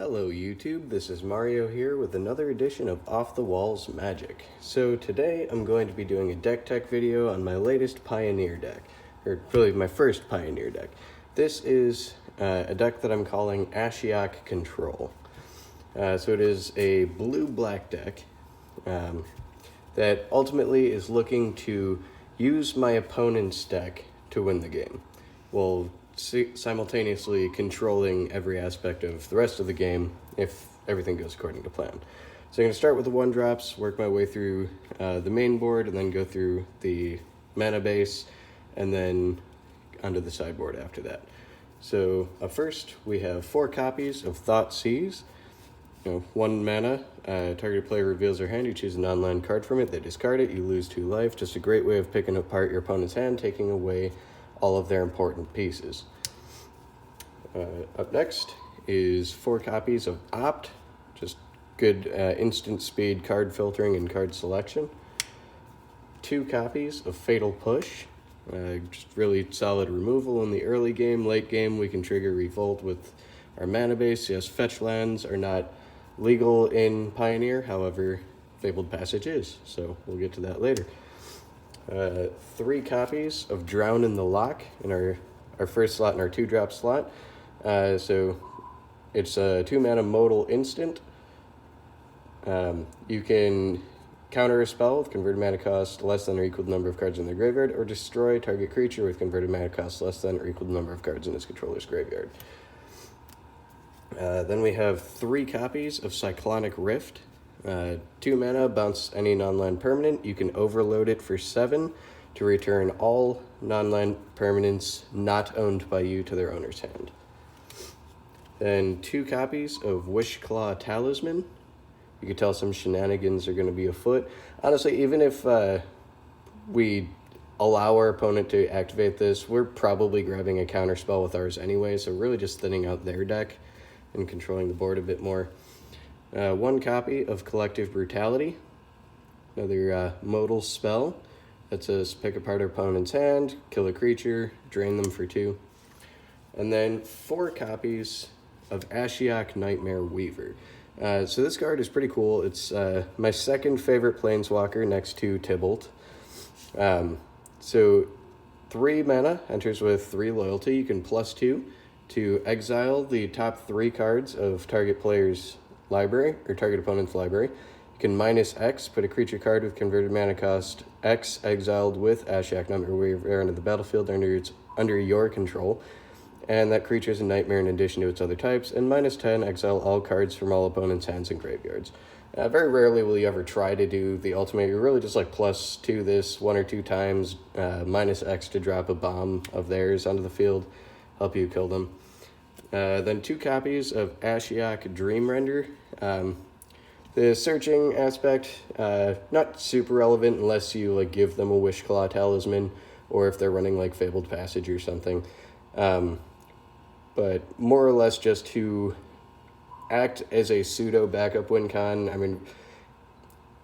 Hello YouTube, this is Mario here with another edition of Off the Walls Magic. So today I'm going to be doing a deck tech video on my latest Pioneer deck, or really my first Pioneer deck. This is a deck that I'm calling Ashiok Control. So it is a blue-black deck that ultimately is looking to use my opponent's deck to win the game. Well, simultaneously controlling every aspect of the rest of the game if everything goes according to plan. So I'm going to start with the 1-drops, work my way through the main board, and then go through the mana base, and then onto the sideboard after that. So up first, we have 4 copies of Thoughtseize. 1 mana, target player reveals their hand, you choose a non-land card from it, they discard it, you lose 2 life. Just a great way of picking apart your opponent's hand, taking away all of their important pieces. Up next is 4 copies of Opt, just good instant speed card filtering and card selection. 2 copies of Fatal Push, just really solid removal in the early game. Late game we can trigger Revolt with our mana base. Yes, fetch lands are not legal in Pioneer, however Fabled Passage is, so we'll get to that later. 3 copies of Drown in the Lock in our first slot in our 2-drop slot. So it's a 2-mana modal instant. You can counter a spell with converted mana cost less than or equal to the number of cards in their graveyard, or destroy target creature with converted mana cost less than or equal to the number of cards in its controller's graveyard. Then we have 3 copies of Cyclonic Rift. 2 mana, bounce any non-land permanent. You can overload it for 7 to return all non-land permanents not owned by you to their owner's hand. Then 2 copies of Wishclaw Talisman. You can tell some shenanigans are going to be afoot. Honestly, even if we allow our opponent to activate this, we're probably grabbing a counterspell with ours anyway, so really just thinning out their deck and controlling the board a bit more. 1 copy of Collective Brutality, another modal spell that says pick apart our opponent's hand, kill a creature, drain them for 2. And then 4 copies of Ashiok Nightmare Weaver. So this card is pretty cool. It's my second favorite Planeswalker next to Tybalt. So 3 mana, enters with 3 loyalty. You can +2 to exile the top 3 cards of target player's library, or target opponent's library. You can -X, put a creature card with converted mana cost X exiled with Ashiok Nightmare Weaver into the battlefield under your control, and that creature is a nightmare in addition to its other types, and -10, exile all cards from all opponents' hands and graveyards. Very rarely will you ever try to do the ultimate. You're really just like +2 this 1 or 2 times, -X to drop a bomb of theirs onto the field, help you kill them. Then 2 copies of Ashiok Dream Render. The searching aspect, not super relevant unless you like give them a Wishclaw Talisman, or if they're running like Fabled Passage or something. But more or less just to act as a pseudo backup win con. I mean,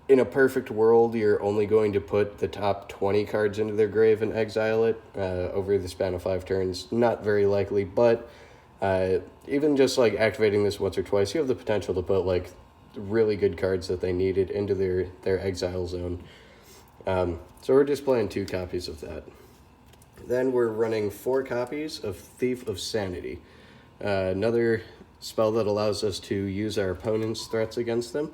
in a perfect world, you're only going to put the top 20 cards into their grave and exile it over the span of 5 turns. Not very likely, but even just like activating this once or twice, you have the potential to put like really good cards that they needed into their exile zone. So we're just playing 2 copies of that. Then we're running 4 copies of Thief of Sanity, another spell that allows us to use our opponent's threats against them.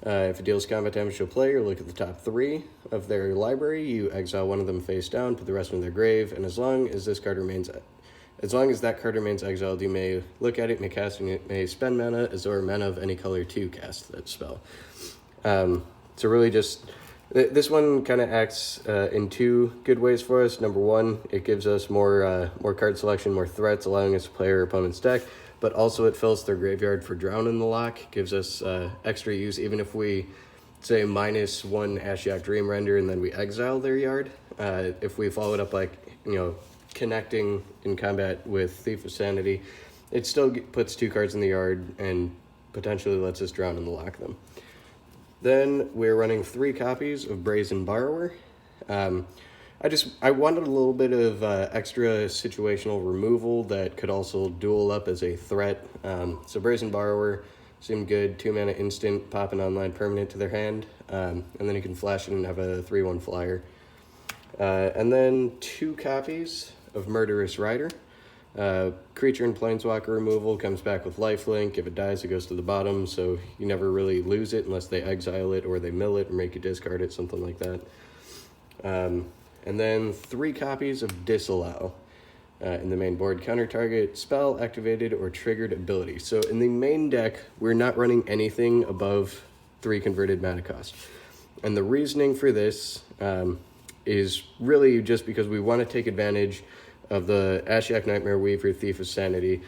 If it deals combat damage to a player, look at the top 3 of their library, you exile 1 of them face down, put the rest in their grave, and as long as that card remains exiled, you may look at it, may cast, and you may spend mana as or mana of any color to cast that spell. So really just, this one kind of acts in 2 good ways for us. Number 1, it gives us more card selection, more threats, allowing us to play our opponent's deck, but also it fills their graveyard for Drown in the Lock, gives us extra use, even if we say -1 Ashiok Dream Render and then we exile their yard. If we follow it up like, connecting in combat with Thief of Sanity, it still puts 2 cards in the yard and potentially lets us Drown in the Lock them. Then we're running 3 copies of Brazen Borrower. I wanted a little bit of extra situational removal that could also dual up as a threat. So Brazen Borrower seemed good, 2-mana instant, pop an online permanent to their hand, and then you can flash it and have a 3/1 flyer. And then 2 copies of Murderous Rider. Creature and Planeswalker removal comes back with lifelink. If it dies, it goes to the bottom, so you never really lose it unless they exile it or they mill it or make you discard it, something like that. And then 3 copies of Disallow. In the main board, counter target spell, activated, or triggered ability. So in the main deck, we're not running anything above 3 converted mana cost. And the reasoning for this is really just because we want to take advantage of the Ashiok Nightmare Weaver, Thief of Sanity,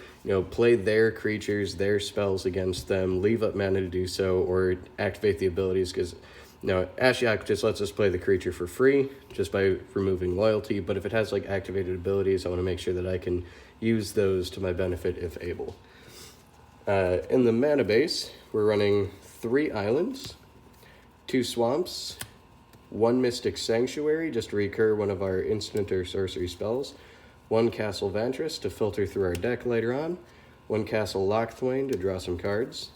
play their creatures, their spells against them, leave up mana to do so, or activate the abilities, because Ashiok just lets us play the creature for free, just by removing loyalty, but if it has activated abilities, I want to make sure that I can use those to my benefit if able. In the mana base, we're running 3 islands, 2 swamps, 1 Mystic Sanctuary, just to recur one of our instant or sorcery spells, 1 Castle Vantress to filter through our deck later on, 1 Castle Lochthwain to draw some cards,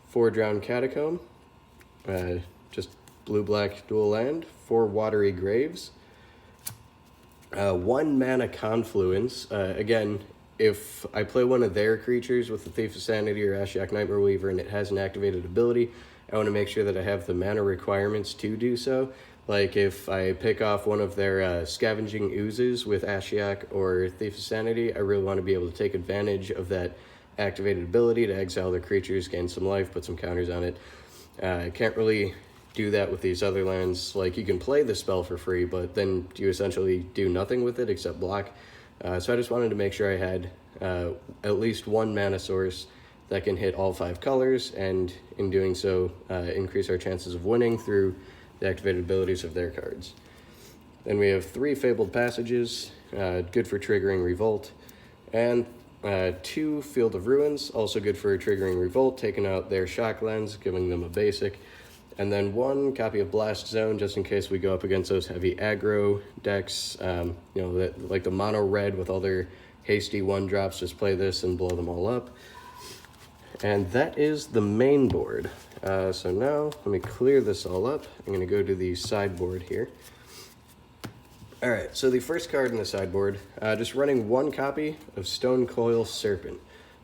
4 Drowned Catacomb, just blue-black dual land, 4 Watery Graves, 1 Mana Confluence. Again, if I play one of their creatures with the Thief of Sanity or Ashiok Nightmare Weaver and it has an activated ability, I want to make sure that I have the mana requirements to do so. Like if I pick off one of their Scavenging Oozes with Ashiok or Thief of Sanity, I really want to be able to take advantage of that activated ability to exile their creatures, gain some life, put some counters on it. I can't really do that with these other lands. You can play the spell for free, but then you essentially do nothing with it except block. So I just wanted to make sure I had at least 1 mana source that can hit all 5 colors, and in doing so, increase our chances of winning through the activated abilities of their cards. Then we have 3 Fabled Passages, good for triggering Revolt, and 2 Field of Ruins, also good for triggering Revolt, taking out their Shock Lens, giving them a basic, and then 1 copy of Blast Zone, just in case we go up against those heavy aggro decks, like the mono red with all their hasty 1-drops, just play this and blow them all up. And that is the main board. So now, let me clear this all up. I'm going to go to the sideboard here. Alright, so the first card in the sideboard, just running 1 copy of Stonecoil Serpent.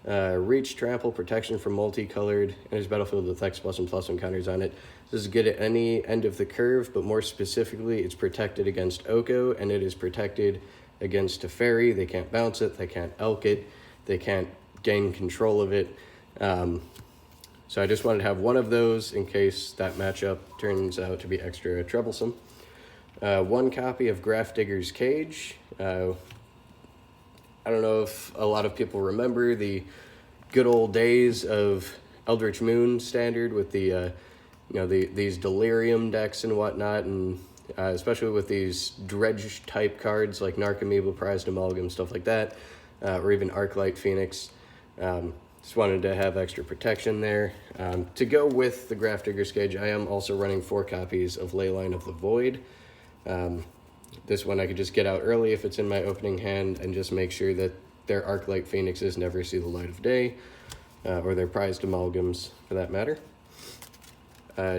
Reach, trample, protection from multicolored, and there's battlefield with X +1/+1 counters on it. This is good at any end of the curve, but more specifically, it's protected against Oko, and it is protected against Teferi. They can't bounce it, they can't elk it, they can't gain control of it. So I just wanted to have 1 of those in case that matchup turns out to be extra troublesome. 1 copy of Grafdigger's Cage. I don't know if a lot of people remember the good old days of Eldritch Moon Standard with the these Delirium decks and whatnot, and especially with these dredge type cards like Narcomoeba, Prized Amalgam, stuff like that, or even Arclight Phoenix. Just wanted to have extra protection there. To go with the Grafdigger's Cage, I am also running 4 copies of Leyline of the Void. This one I could just get out early if it's in my opening hand and just make sure that their Arclight Phoenixes never see the light of day, or their Prized Amalgams for that matter.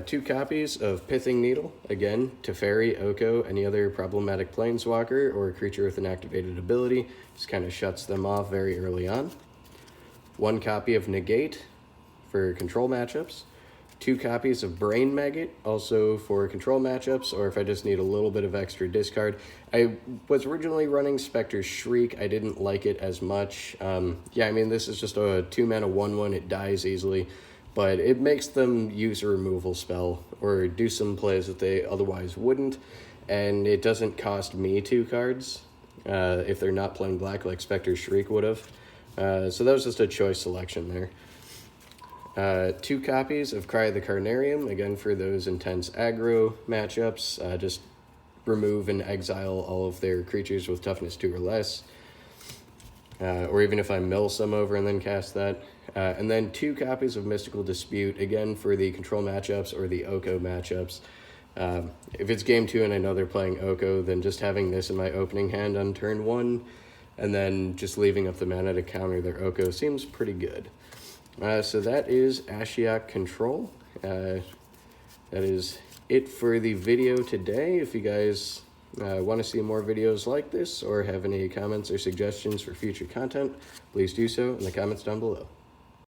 2 copies of Pithing Needle, again, Teferi, Oko, any other problematic planeswalker or a creature with an activated ability, just kind of shuts them off very early on. 1 copy of Negate for control matchups. 2 copies of Brain Maggot, also for control matchups, or if I just need a little bit of extra discard. I was originally running Spectre's Shriek. I didn't like it as much. This is just a 2-mana 1/1. It dies easily, but it makes them use a removal spell or do some plays that they otherwise wouldn't, and it doesn't cost me 2 cards if they're not playing black like Spectre's Shriek would have. So that was just a choice selection there. 2 copies of Cry of the Carnarium, again for those intense aggro matchups. Just remove and exile all of their creatures with toughness 2 or less. Or even if I mill some over and then cast that. And then 2 copies of Mystical Dispute, again for the control matchups or the Oko matchups. If it's game 2 and I know they're playing Oko, then just having this in my opening hand on turn 1 and then just leaving up the mana to counter their Oko seems pretty good. So that is Ashiok Control. That is it for the video today. If you guys want to see more videos like this or have any comments or suggestions for future content, please do so in the comments down below.